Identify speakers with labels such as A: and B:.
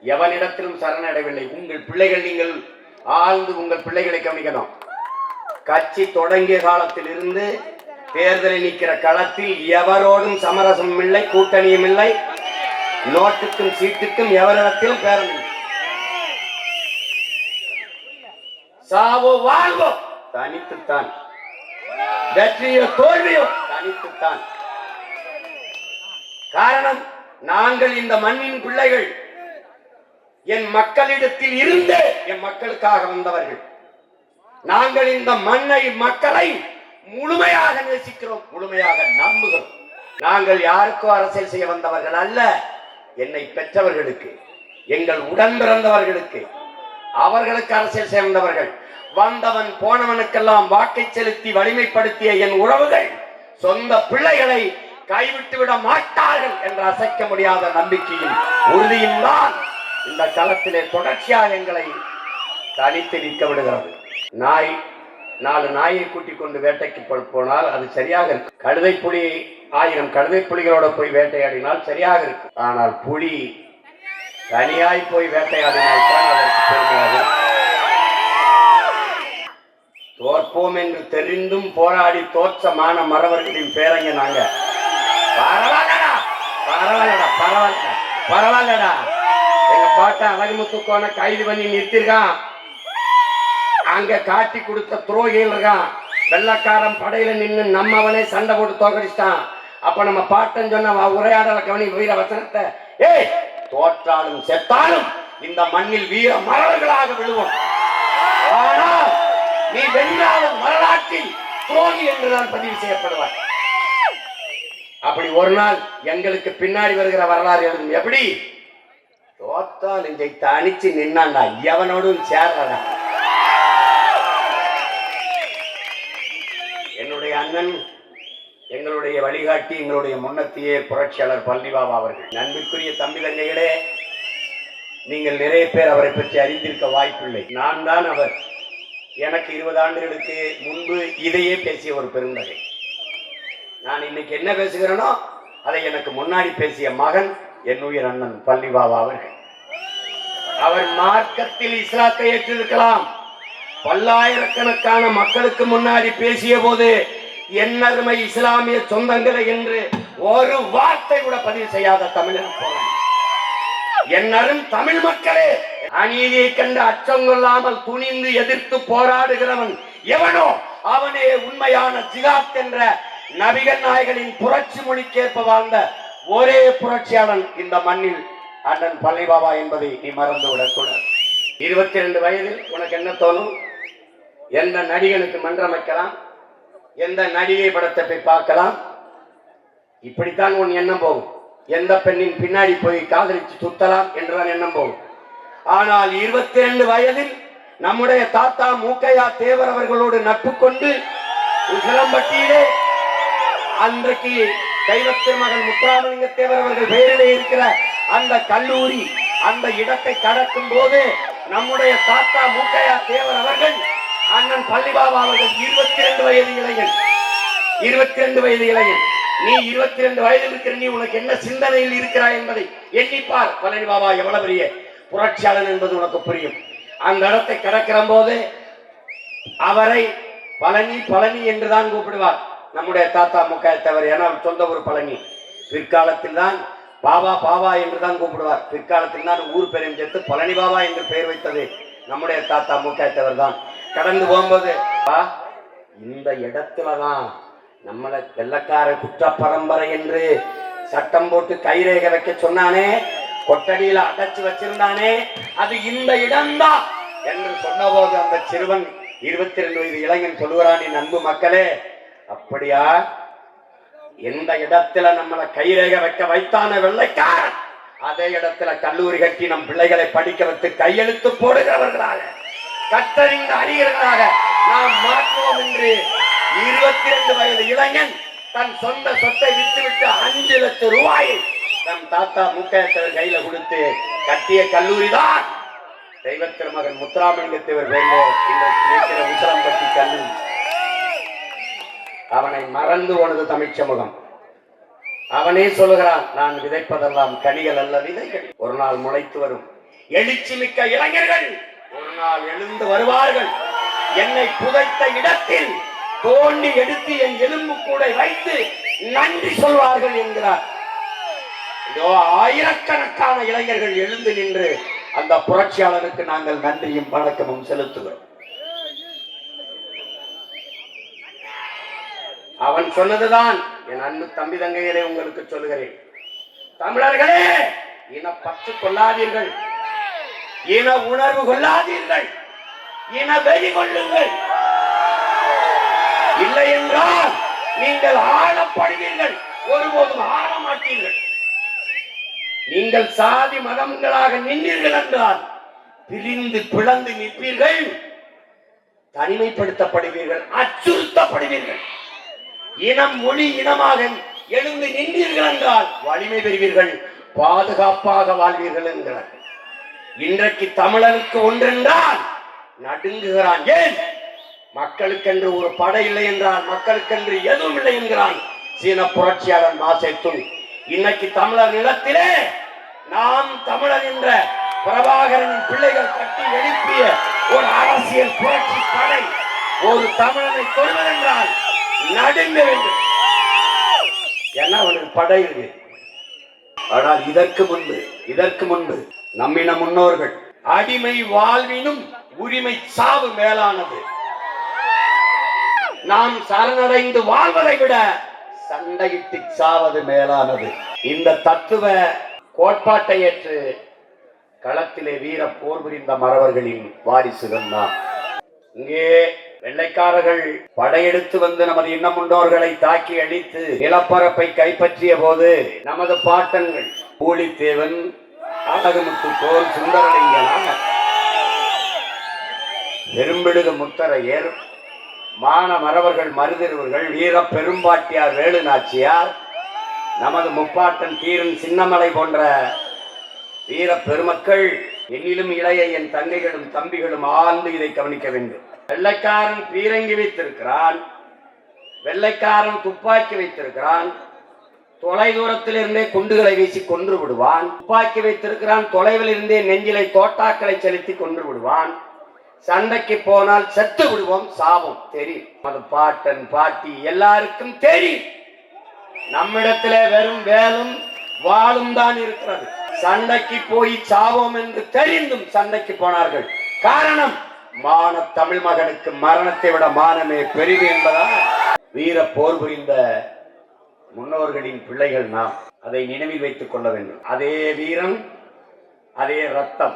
A: எவனிடத்திலும் சரணடையவில்லை. உங்கள் பிள்ளைகள், நீங்கள் ஆழ்ந்து உங்கள் பிள்ளைகளை கவனிக்கணும். கட்சி தொடங்கிய காலத்தில் இருந்து தேர்தலில் நிற்கிற களத்தில் எவரோடும் சமரசமும் இல்லை, கூட்டணியும் இல்லை, நோட்டுக்கும் சீட்டுக்கும் எவரிடத்திலும் பேரம். சாவோ வாழ்வோ தனித்துத்தான், வெற்றியோ தோல்வியோ தனித்துத்தான். காரணம், நாங்கள் இந்த மண்ணின் பிள்ளைகள், என் மக்களிடத்தில் இருந்து என் மக்களுக்காக வந்தவர்கள். நாங்கள் இந்த மண்ணை, மக்களை முழுமையாக நேசிக்கிறோம், முழுமையாக நம்புகிறோம். நாங்கள் யாருக்கோ அரசியல் செய்ய வந்தவர்கள் அல்ல. என்னை பெற்றவர்களுக்கு, எங்கள் உடன் பிறந்தவர்களுக்கு, அவர்களுக்கு அரசியல் செய்ய வந்தவர்கள். வந்தவன் போனவனுக்கெல்லாம் வாக்கை செலுத்தி வலிமைப்படுத்திய என் உறவுகள் சொந்த பிள்ளைகளை கைவிட்டு விட மாட்டார்கள் என்ற அசைக்க முடியாத நம்பிக்கையும் உறுதியும் தான் இந்த களத்திலே தொடர்ச்சியாக எங்களை தனித்து நிற்க விடுகிறது. நாய் 4 நாயை கூட்டிக் கொண்டு வேட்டைக்கு போனால் அது சரியாக இருக்கு. கழுதை புலி 1000 கழுதை புலிகளோட போய் வேட்டையாடினால் சரியாக இருக்கு. ஆனால் புலி தனியாய் போய் வேட்டையாடினால் தான் அதற்கு பெருமையாக. தோற்போம் என்று தெரிந்தும் போராடி தோற்ற மான மறவர்களின் பேரங்க நாங்க. பரவாயில்லடா பரவாயில்லடா பரவாயில்ல பரவாயில்லடா. எங்க பாட்ட அழகுமுத்துக்கோன கைது பண்ணி நிறுத்திருக்கான். அங்க காட்டி கொடுத்த துரோகிகள் இருக்கான். வெள்ளக்காரன் படையில நின்று நம்மவனே சண்டை போட்டு தோக்கடிச்சிட்டான். அப்ப நம்ம பாட்டன் சொன்ன உரையாடல கவனி வீர வசனத்தை, ஏய் தோற்றாலும் செத்தாலும் இந்த மண்ணில் வீர மரர்களாக விழுவோம். ஆனால் நீ வென்றாலும் வரலாற்றில் துரோகி என்றுதான் பதிவு செய்யப்படுவார். அப்படி ஒரு நாள் எங்களுக்கு பின்னாடி வருகிற வரலாறு எழுதும். எப்படி தோத்தால் இதை தனிச்சு நின்னாண்டா, எவனோடும் சேர்றடா. என்னுடைய அண்ணன், எங்களுடைய வழிகாட்டி, எங்களுடைய முன்னத்திய புரட்சியாளர் பழனிபாபா அவர்கள். நன்பிற்குரிய தம்பி தங்கைகளே, நீங்கள் நிறைய பேர் அவரை பற்றி அறிந்திருக்க வாய்ப்பில்லை. நான் தான் அவர். எனக்கு 20 ஆண்டுகளுக்கு முன்பு இதையே பேசிய ஒரு பெருந்தகை. நான் இன்னைக்கு என்ன பேசுகிறேனோ அதை எனக்கு முன்னாடி பேசிய மகன் என் உயிர் அண்ணன் பழனிபாபா அவர்கள். அவர் மார்க்கத்தில் இஸ்லாத்தை ஏற்றிருக்கலாம். பல்லாயிரக்கணக்கான மக்களுக்கு முன்னாடி பேசிய போது என்னருமை இஸ்லாமிய சொந்தங்களை என்று ஒரு வார்த்தை கூட பதிவு செய்யாத தமிழன் போல என்னரும் தமிழ் மக்களே, அநீதியை கண்டு அச்சம் கொள்ளாமல் துணிந்து எதிர்த்து போராடுகிறவன் எவனோ அவனே உண்மையான ஜிகாத் என்ற நபிகள் நாயகனின் புரட்சி மொழிக்கேற்ப வாழ்ந்த ஒரே புரட்சியாளன் இந்த மண்ணில் அண்ணன் பழனிபாபா என்பதை நீ மறந்து விடக்கூடாது. 22 வயதில் உனக்கு என்ன தோணும்? எந்த நடிகனுக்கு மன்றம் வைக்கலாம், எந்த நடிகை படத்தை போய் பார்க்கலாம், இப்படித்தான் உன் எண்ணம் போகும். எந்த பெண்ணின் பின்னாடி போய் காதலிச்சு சுத்தலாம் என்றுதான் எண்ணம் போகும். ஆனால் 22 வயதில் நம்முடைய தாத்தா மூக்கையா தேவர் அவர்களோடு நட்பு கொண்டு உசிலம்பட்டியிலே அன்றைக்கு கைவத்திய மகன் முத்துராமலிங்க தேவர் அவர்கள் பெயரிலே இருக்கிற அந்த கல்லூரி, அந்த இடத்தை கடக்கும் போது நம்முடைய தாத்தா மூக்கையா தேவர் அவர்கள் அண்ணன் பழனிபாபா அவர்கள் 22 வயது இளைஞன். 22 வயது இளைஞன். நீ 22 வயதில் இருக்கிற நீ உனக்கு என்ன சிந்தனையில் இருக்கிறாய் என்பதை எண்ணிப்பார். பழனிபாபா எவ்வளவு பெரிய புரட்சியாளன் என்பது உனக்கு புரியும். அந்த இடத்தை கடக்கிற போது அவரை பழனி பழனி என்றுதான் கூப்பிடுவார் நம்முடைய தாத்தா முக்காயத்தவர். ஏன்னா சொந்த ஊர் பழனி. பிற்காலத்தில் தான் பாபா பாபா என்றுதான் கூப்பிடுவார். பிற்காலத்தில் தான் ஊர் பெரும் சேர்த்து பழனி பாபா என்று பெயர் வைத்தது நம்முடைய தாத்தா முக்காயத்தவர் தான். கடந்து போகும்போது இந்த இடத்துலதான் நம்மளை வெள்ளக்கார குற்ற பரம்பரை என்று சட்டம் போட்டு கைரேகை வைக்க சொன்னானே, கொட்டடியில அடைச்சு வச்சிருந்தானே, அது இந்த இடம்தான் என்று சொன்னபோது அந்த சிறுவன் 22 வயது இளைஞன் சொல்லுகிறான், என் அன்பு மக்களே, அப்படியா? எந்த இடத்துல நம்மளை கைரேகை வைக்க வைத்தான வெள்ளைக்காரன், அதே இடத்துல கல்லூரி கட்டி நம் பிள்ளைகளை படிக்க வைத்து கையெழுத்து போடுகிறவர்களாக, கற்றறிந்த அறிஞர்களாக நாம் மாற்றுவோம் என்று 22 வயது இளைஞன் தன் சொந்த சொத்தை விட்டுவிட்டு 5 லட்சம் ரூபாயை நம் தாத்தா மூக்கையத்தவர் கையில கொடுத்து கட்டிய கல்லூரி தான் தெய்வ திருமகன் முத்துராமலிங்க தேவர் பெயரில் உசிலம்பட்டி கல்லூரி. அவனை மறந்து போனது தமிழ் சமூகம். அவனே சொல்லுகிறான், நான் விதைப்பதெல்லாம் கனிகள் அல்ல விதைகள், ஒரு நாள் முளைத்து வரும். எழுச்சி மிக்க இளைஞர்கள் ஒரு நாள் எழுந்து வருவார்கள். என்னை புதைத்த இடத்தில் தோண்டி எடுத்து என் எலும்பு கூட வைத்து நன்றி சொல்வார்கள் என்கிறார். இதோ ஆயிரக்கணக்கான இளைஞர்கள் எழுந்து நின்று அந்த புரட்சியாளருக்கு நாங்கள் நன்றியும் வணக்கமும் செலுத்துகிறோம். அவன் சொன்னதுதான் என் அன்பு தம்பி தங்கையரை உங்களுக்கு சொல்லுகிறேன். தமிழர்களே, இன பற்று கொள்ளாதீர்கள், இன உணர்வு கொள்ளாதீர்கள், இன வெறி கொள்ளுங்கள். இல்லை என்றால் நீங்கள் ஆளப்படுவீர்கள், ஒருபோதும் ஆள மாட்டீர்கள். நீங்கள் சாதி மதங்களாக நின்றீர்கள் என்றால் பிரிந்து பிளந்து நிற்பீர்கள், தனிமைப்படுத்தப்படுவீர்கள், அச்சுறுத்தப்படுவீர்கள். இனம் மொழி இனமாக எழுந்து நின்றீர்கள் என்றால் வலிமை பெறுவீர்கள், பாதுகாப்பாக வாழ்வீர்கள் என்கிறார். இன்றைக்கு தமிழனுக்கு ஒன்றென்றால் நடுங்குகிறான். ஏன்? மக்களுக்கென்று ஒரு படை இல்லை என்றால், மக்களுக்கென்று எதுவும் இல்லை என்கிறான் சீன புரட்சியாளர் மாசேத்துங். இன்னைக்கு தமிழர் நிலத்திலே நாம் தமிழர் என்ற பிரபாகரனின் பிள்ளைகள் கட்டி எழுப்பிய ஒரு அரசியல் புரட்சி படை ஒரு தமிழனை கொள்வதென்றால் நடுங்க வேண்டும். என்ன அவனுக்கு படை இருக்கு. ஆனால் இதற்கு முன்பு நம்மின முன்னோர்கள் அடிமை வாழ்வினும் உரிமை சாவு மேலானது, நாம் சரணடைந்து வாழ்வதை விட சண்டையிட்டு சாவது மேலானது. இந்த தத்துவ கோட்பாட்டை ஏற்று களத்திலே வீர போர் புரிந்த மறவர்களின் வாரிசுகள் நாம். இங்கே வெள்ளைக்காரர்கள் படையெடுத்து வந்து நமது இன்ன முன்னோர்களை தாக்கி அழித்து நிலப்பரப்பை கைப்பற்றிய போது நமது பாட்டன்கள் பூலித்தேவன், அழகுமுத்து தோல் சுந்தரலிங்கனார், பெரும்பிடுக முத்தரையர், மான மறவர்கள் மருதிருவர்கள், வீர பெரும்பாட்டியார் வேலு நாச்சியார், நமது முப்பாட்டன் தீரன் சின்னமலை போன்ற வீர பெருமக்கள், என்னிலும் இளைய என் தங்கைகளும் தம்பிகளும் ஆழ்ந்து இதை கவனிக்க வேண்டும். வெள்ளைக்காரன் பீரங்கி வைத்திருக்கிறான், வெள்ளைக்காரன் துப்பாக்கி வைத்திருக்கிறான், தொலை தூரத்தில் இருந்தே குண்டுகளை வீசி கொன்று விடுவான். துப்பாக்கி வைத்திருக்கிறான், தொலைவில் இருந்தே நெஞ்சிலை தோட்டாக்களை செலுத்தி கொன்று விடுவான். சண்டைக்கு போனால் செத்து விடுவோம், சாபம் தெரியும். அது பாட்டன் பாட்டி எல்லாருக்கும் தெரியும். நம்மிடத்துல வெறும் வேலும் வாளும் தான் இருக்கிறது. சண்டைக்கு போய் சாவோம் என்று தெரிந்தும் சண்டைக்கு போனார்கள். காரணம், மான தமிழ் மகனுக்கு மரணத்தை விட மானமே பெரிது என்பதால் வீர போர் புரிந்த முன்னோர்களின் பிள்ளைகள் நாம். அதை நினைவில் வைத்துக் கொள்ள வேண்டும். அதே வீரம், அதே ரத்தம்,